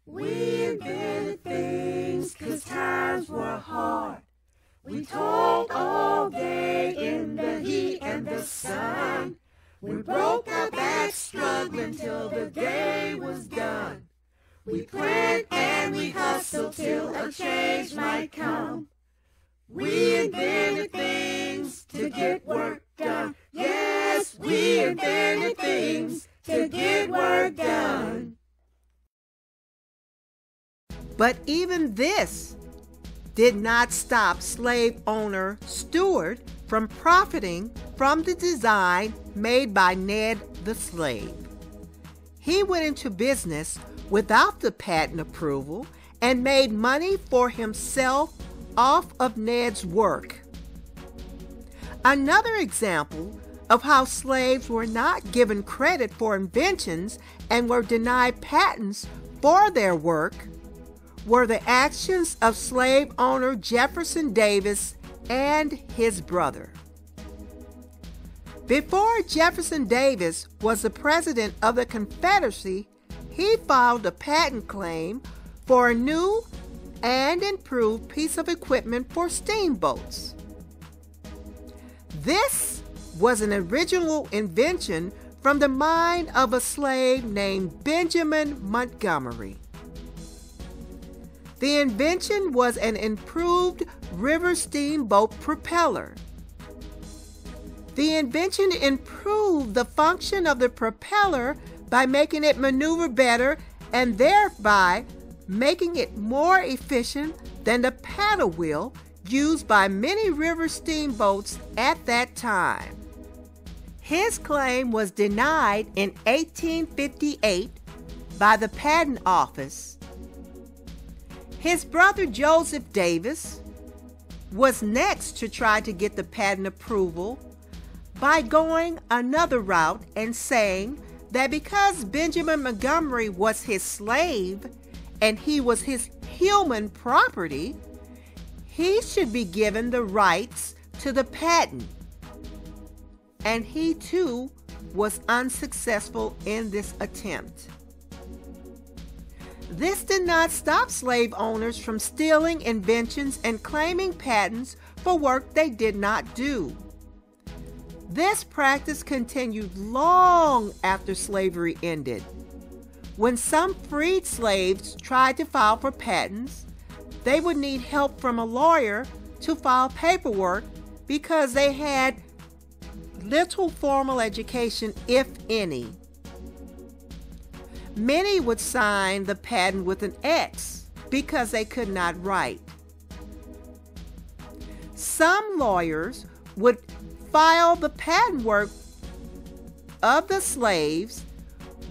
We invented things 'cause times were hard. We toiled all day in the heat and the sun. We broke our backs struggling till the day was done. We planned and we hustled till a change might come. We invented things to get work done. Yes, we invented things to get work done. But even this did not stop slave owner Stewart from profiting from the design made by Ned the slave. He went into business without the patent approval and made money for himself off of Ned's work. Another example of how slaves were not given credit for inventions and were denied patents for their work were the actions of slave owner Jefferson Davis and his brother. Before Jefferson Davis was the president of the Confederacy, he filed a patent claim for a new and improved piece of equipment for steamboats. This was an original invention from the mind of a slave named Benjamin Montgomery. The invention was an improved river steamboat propeller. The invention improved the function of the propeller by making it maneuver better and thereby making it more efficient than the paddle wheel used by many river steamboats at that time. His claim was denied in 1858 by the Patent Office. His brother Joseph Davis was next to try to get the patent approval by going another route and saying that because Benjamin Montgomery was his slave and he was his human property, he should be given the rights to the patent. And he too was unsuccessful in this attempt. This did not stop slave owners from stealing inventions and claiming patents for work they did not do. This practice continued long after slavery ended. When some freed slaves tried to file for patents, they would need help from a lawyer to file paperwork because they had little formal education, if any. Many would sign the patent with an X because they could not write. Some lawyers would file the patent work of the slaves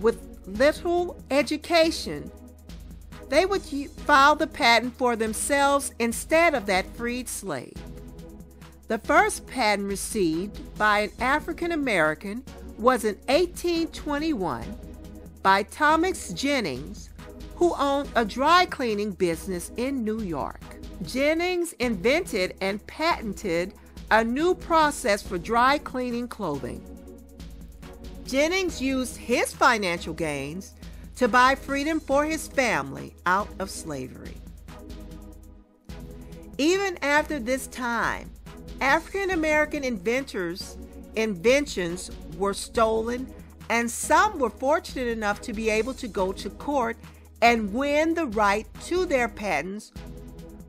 with little education. They would file the patent for themselves instead of that freed slave. The first patent received by an African American was in 1821 by Thomas Jennings, who owned a dry cleaning business in New York. Jennings invented and patented a new process for dry cleaning clothing. Jennings used his financial gains to buy freedom for his family out of slavery. Even after this time, African American inventions were stolen, and some were fortunate enough to be able to go to court and win the right to their patents,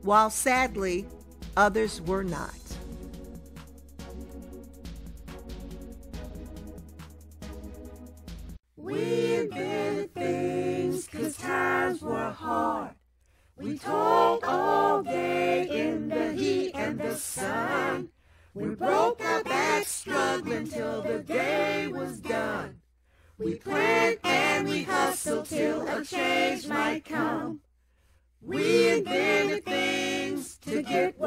while sadly, others were not. We invented things 'cause times were hard. We toiled all day in the heat and the sun. We broke our backs struggling till the day was done. We planned and we hustled till a change might come. We invented things to get